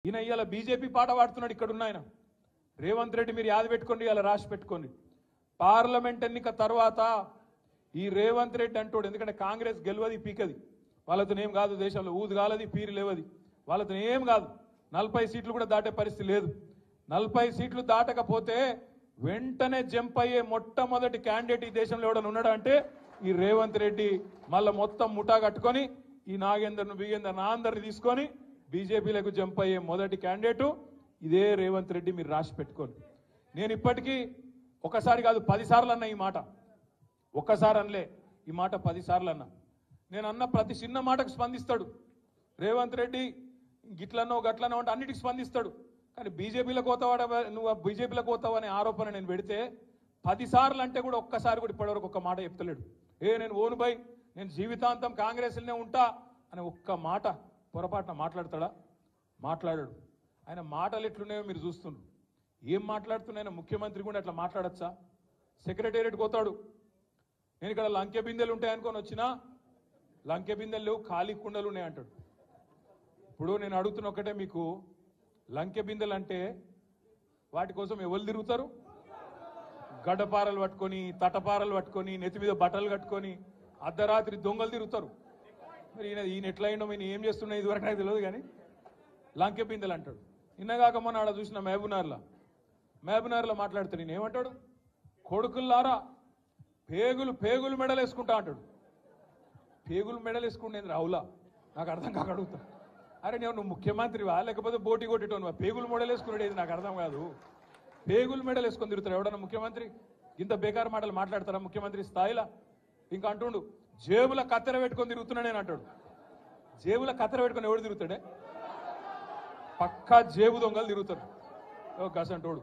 ఈయన ఇవాళ బీజేపీ పాట పాడుతున్నాడు. ఇక్కడ ఉన్న ఆయన రేవంత్ రెడ్డి మీరు యాద పెట్టుకోండి, ఇలా రాసి పెట్టుకోండి. పార్లమెంట్ ఎన్నిక తర్వాత ఈ రేవంత్ రెడ్డి అంటాడు, ఎందుకంటే కాంగ్రెస్ గెలవది పీకది, వాళ్ళతో ఏం కాదు, దేశంలో ఊదు కాలది పీరు లేవది, వాళ్ళతో ఏం కాదు. 40 సీట్లు కూడా దాటే పరిస్థితి లేదు. 40 సీట్లు దాటకపోతే వెంటనే జంప్ అయ్యే మొట్టమొదటి క్యాండిడేట్ ఈ దేశంలో ఎవడన్నా ఉన్నాడా అంటే ఈ రేవంత్ రెడ్డి. మళ్ళీ మొత్తం ముఠా కట్టుకొని ఈ నాగేందర్ను బిగేందర్ అందరిని తీసుకొని బీజేపీలకు జంప్ అయ్యే మొదటి క్యాండిడేటు ఇదే రేవంత్ రెడ్డి. మీరు రాసి పెట్టుకోండి. నేను ఇప్పటికీ ఒకసారి కాదు 10 సార్లు అన్నా ఈ మాట. ఒక్కసారి అనలే ఈ మాట, 10 సార్లు అన్నా. నేను అన్న ప్రతి చిన్న మాటకు స్పందిస్తాడు రేవంత్ రెడ్డి. గిట్లనో గట్లనో అంటే అన్నిటికి స్పందిస్తాడు. కానీ బీజేపీలో కోతావాడ, నువ్వు బీజేపీలో కోతావు అనే ఆరోపణ నేను పెడితే 10 సార్లు అంటే కూడా ఒక్కసారి కూడా ఇప్పటివరకు ఒక్క మాట చెప్తలేడు. నేను ఓను బై, నేను జీవితాంతం కాంగ్రెస్లోనే ఉంటా అని ఒక్క మాట పొరపాటున మాట్లాడతాడా? మాట్లాడాడు. ఆయన మాటలు ఎట్లున్నాయో మీరు చూస్తున్నారు. ఏం మాట్లాడుతున్నాయన ముఖ్యమంత్రి కూడా అట్లా మాట్లాడచ్చా? సెక్రటేరియట్ పోతాడు, నేను ఇక్కడ లంకె బిందెలు ఉంటాయనుకొని వచ్చినా లంకె బిందెలు లేవు, ఖాళీ కుండలు ఉన్నాయి అంటాడు. ఇప్పుడు నేను అడుగుతున్న ఒకటే, మీకు లంకె బిందెలు అంటే వాటి కోసం ఎవరు తిరుగుతారు? గడ్డపారలు పట్టుకొని, తటపారలు పట్టుకొని, నెత్తి మీద బట్టలు కట్టుకొని అర్ధరాత్రి దొంగలు తిరుగుతారు. మరి ఈయన ఎట్లా అయినా ఈయన ఏం చేస్తున్నా ఇదివరకు నాకు తెలియదు. కానీ లంకె బిందెలు అంటాడు. నిన్నగాక మొన్న ఆడ చూసిన మహబూబ్నగర్లో మాట్లాడుతాడు. నేను ఏమంటాడు? కొడుకుల్లారా పేగులు మెడలు వేసుకుంటా అంటాడు. పేగులు మెడలు వేసుకుంటేంది రావులా? నాకు అర్థం కాక అడుగుతా. అరే నువ్వు ముఖ్యమంత్రివా లేకపోతే బోటి కొట్టేటోనువా? పేగులు మెడలు వేసుకునేది నాకు అర్థం కాదు. పేగులు మెడలు వేసుకొని తిరుగుతారు ఎవడన్నా ముఖ్యమంత్రి? ఇంత బేకారు మాటలు మాట్లాడతారా ముఖ్యమంత్రి స్థాయిలో? ఇంకా అంటుండు జేబుల కత్తెర పెట్టుకొని తిరుగుతున్నా నేను అంటాడు. జేబుల కత్తెర పెట్టుకొని ఎవడు తిరుగుతాడే? పక్కా జేబు దొంగలు తిరుగుతారు. గసంటోడు.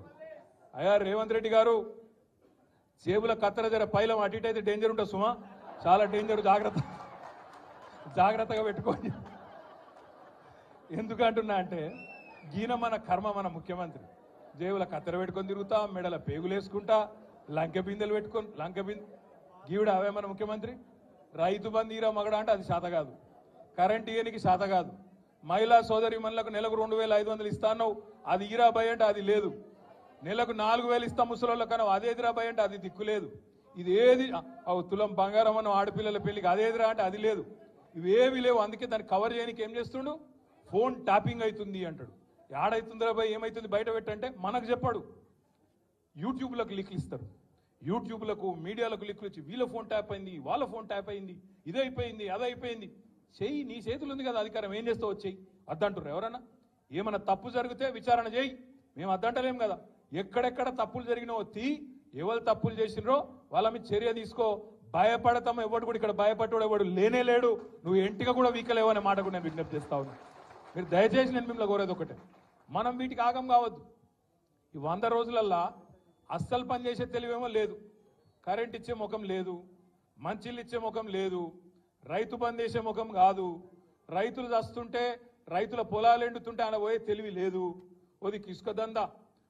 అయ్యా రేవంత్ రెడ్డి గారు, జేబుల కత్తెర జర పైలం అటు ఇటు అయితే డేంజర్ ఉంటుంది సుమా, చాలా డేంజర్, జాగ్రత్తగా పెట్టుకోండి. ఎందుకంటున్నా అంటే గీన మన కర్మ, మన ముఖ్యమంత్రి జేబుల కత్తెర పెట్టుకొని తిరుగుతా, మెడల పేగులు వేసుకుంటా, లంకె బిందెలు పెట్టుకొని గీవుడు అవే మన ముఖ్యమంత్రి. రైతు బంధు ఈరా మగడ అంటే అది శాత కాదు, కరెంట్ ఇయనికి శాత కాదు, మహిళా సోదరి మనులకు నెలకు 2500 ఇస్తాను అది ఈరా భయ అంటే అది లేదు, నెలకు 4000 ఇస్తా ముసలోళ్ళ కన్నా అదేదిరా భయ అంటే అది దిక్కులేదు, ఇది ఏది తులం బంగారం అన్న ఆడపిల్లల పెళ్లికి అదేదిరా అంటే అది లేదు, ఇవేవి లేవు. అందుకే దాన్ని కవర్ చేయడానికి ఏం చేస్తుండు? ఫోన్ ట్యాపింగ్ అవుతుంది అంటాడు. ఏడైతుందిరా భయ, ఏమైతుంది బయట పెట్టంటే మనకు చెప్పాడు. యూట్యూబ్లకు లింక్లు ఇస్తారు, యూట్యూబ్లకు మీడియాలకు లింకులు ఇచ్చి వీళ్ళ ఫోన్ ట్యాప్ అయింది, వాళ్ళ ఫోన్ ట్యాప్ అయింది, ఇదైపోయింది అదైపోయింది. చెయ్యి, నీ చేతులు ఉంది కదా అధికారం, ఏం చేస్తావు వచ్చేయి అద్దంటారు ఎవరన్నా? ఏమన్నా తప్పు జరిగితే విచారణ చేయి, మేము అద్దంటలేం కదా. ఎక్కడెక్కడ తప్పులు జరిగినావో ఎవరు తప్పులు చేసినరో వాళ్ళ మీద చర్య తీసుకో. భయపడతాం ఎవడు కూడా, ఇక్కడ భయపడ్డాడు ఎవడు లేనే లేడు. నువ్వు ఎంటిగా కూడా వీకలేవు అనే మాట కూడా నేను విజ్ఞప్తి చేస్తా ఉన్నా. మీరు దయచేసి నేను మిమ్మల్ని కోరేది ఒకటే, మనం వీటికి ఆగం కావద్దు. ఈ 100 రోజులల్లా అస్సలు పనిచేసే తెలివేమో లేదు, కరెంట్ ఇచ్చే ముఖం లేదు, మంచిళ్ళు ఇచ్చే ముఖం లేదు, రైతు బంద్ చేసే ముఖం కాదు, రైతులు చస్తుంటే రైతుల పొలాలు ఎండుతుంటే ఆయన పోయే తెలివి లేదు. ఓదిక్కు ఇసుక దందా,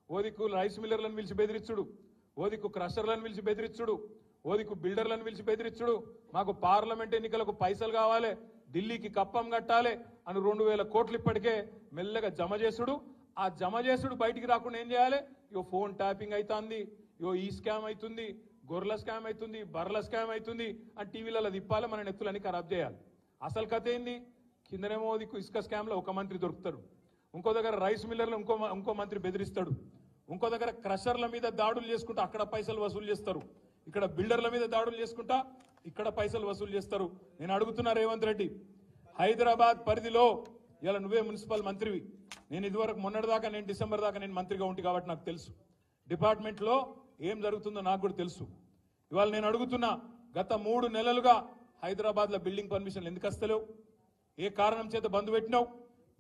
ఓదిక్కు రైస్ మిల్లర్లను పిలిచి బెదిరించుడు, ఓదిక్కు క్రషర్లను పిలిచి బెదిరించుడు, ఓదిక్కు బిల్డర్లను పిలిచి బెదిరించుడు. మాకు పార్లమెంట్ ఎన్నికలకు పైసలు కావాలి, ఢిల్లీకి కప్పం కట్టాలి అని 2000 కోట్లు ఇప్పటికే మెల్లగా జమ చేసుడు. ఆ జమ చేసుడు బయటికి రాకుండా ఏం చేయాలి? ఇగో ఫోన్ ట్యాపింగ్ అవుతుంది, ఇగో ఈ స్కామ్ అవుతుంది, గొర్రెల స్కామ్ అవుతుంది, బర్రెల స్కామ్ అవుతుంది అని టీవీలలో తిప్పాలి, మన నెత్తులన్నీ ఖరాబ్ చేయాలి. అసలు కథ ఏంది? కిందనేమో ఇసుక స్కామ్లో ఒక మంత్రి దొరుకుతాడు, ఇంకో దగ్గర రైస్ మిల్లర్లు ఇంకో మంత్రి బెదిరిస్తాడు, ఇంకో దగ్గర క్రషర్ల మీద దాడులు చేసుకుంటా అక్కడ పైసలు వసూలు చేస్తారు, ఇక్కడ బిల్డర్ల మీద దాడులు చేసుకుంటా ఇక్కడ పైసలు వసూలు చేస్తారు. నేను అడుగుతున్నా రేవంత్ రెడ్డి, హైదరాబాద్ పరిధిలో ఇలా నువ్వే మున్సిపల్ మంత్రివి, నేను ఇదివరకు మొన్నటిదాకా నేను డిసెంబర్ దాకా నేను మంత్రిగా ఉంటి కాబట్టి నాకు తెలుసు డిపార్ట్మెంట్లో ఏం జరుగుతుందో నాకు కూడా తెలుసు. ఇవాళ నేను అడుగుతున్నా, గత 3 నెలలుగా హైదరాబాద్లో బిల్డింగ్ పర్మిషన్లు ఎందుకు వస్తలేవు? ఏ కారణం చేత బంద్ పెట్టినావు?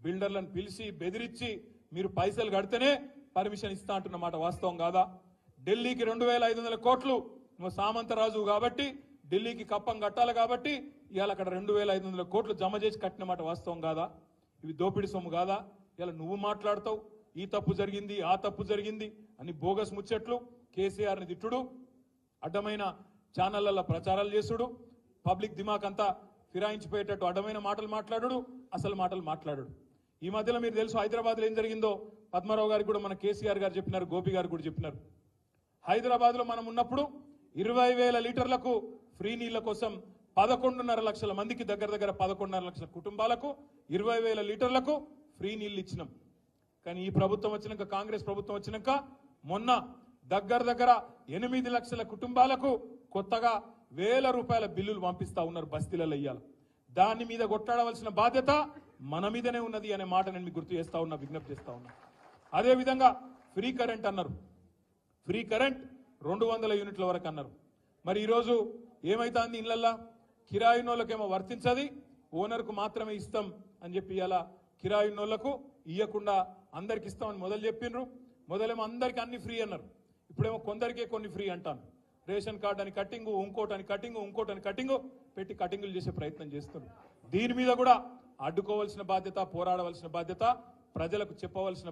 బిల్డర్లను పిలిచి బెదిరించి మీరు పైసలు కడితేనే పర్మిషన్ ఇస్తా అంటున్న మాట వాస్తవం కాదా? ఢిల్లీకి 2500 కోట్లు నువ్వు సామంతరాజు కాబట్టి ఢిల్లీకి కప్పం కట్టాలి కాబట్టి ఇవాళ అక్కడ 2500 కోట్లు జమ చేసి కట్టిన మాట వాస్తవం కాదా? ఇవి దోపిడి సొమ్ము కాదా? ఇలా నువ్వు మాట్లాడతావు ఈ తప్పు జరిగింది ఆ తప్పు జరిగింది అని బోగస్ ముచ్చట్లు, కేసీఆర్ని తిట్టుడు, అడ్డమైన ఛానళ్లలో ప్రచారాలు చేసుడు, పబ్లిక్ దిమాక్ అంతా ఫిరాయించిపోయేటట్టు అడ్డమైన మాటలు మాట్లాడు, అసలు మాటలు మాట్లాడు. ఈ మధ్యలో మీరు తెలుసు హైదరాబాద్లో ఏం జరిగిందో పద్మారావు గారికి కూడా మన కేసీఆర్ గారు చెప్పినారు, గోపి గారు కూడా చెప్పినారు. హైదరాబాద్లో మనం ఉన్నప్పుడు 20,000 లీటర్లకు ఫ్రీ నీళ్ల కోసం 11.5 లక్షల మందికి దగ్గర 11.5 లక్షల కుటుంబాలకు 20,000 లీటర్లకు ఫ్రీ నీళ్లు ఇచ్చినాం. కానీ ఈ ప్రభుత్వం వచ్చినాక, కాంగ్రెస్ ప్రభుత్వం వచ్చినాక మొన్న దగ్గర 8 లక్షల కుటుంబాలకు కొత్తగా 1,000 రూపాయల బిల్లులు పంపిస్తా ఉన్నారు బస్తీలలో ఇయ్యాలి. దాని మీద కొట్టాడవలసిన బాధ్యత మన మీదనే ఉన్నది అనే మాట నేను మీకు గుర్తు చేస్తా ఉన్నా, విజ్ఞప్తి చేస్తా ఉన్నా. అదేవిధంగా ఫ్రీ కరెంట్ అన్నారు. ఫ్రీ కరెంట్ 200 యూనిట్ల వరకు అన్నారు. మరి ఈరోజు ఏమైతుంది ఇళ్లల్లా? కిరాయినోళ్ళకేమో వర్తించది, ఓనర్కు మాత్రమే ఇస్తాం అని చెప్పి ఇలా కిరాయినోళ్లకు ఇయ్యకుండా అందరికి ఇస్తామని మొదలు చెప్పిండ్రు. మొదలేమో అందరికి అన్ని ఫ్రీ అన్నారు. ఇప్పుడేమో కొందరికే కొన్ని ఫ్రీ అంటాను. రేషన్ కార్డు అని కట్టింగు, ఇంకోటని కట్టింగు పెట్టి కటింగులు చేసే ప్రయత్నం చేస్తున్నారు. దీని మీద కూడా అడ్డుకోవాల్సిన బాధ్యత, పోరాడవలసిన బాధ్యత, ప్రజలకు చెప్పవలసిన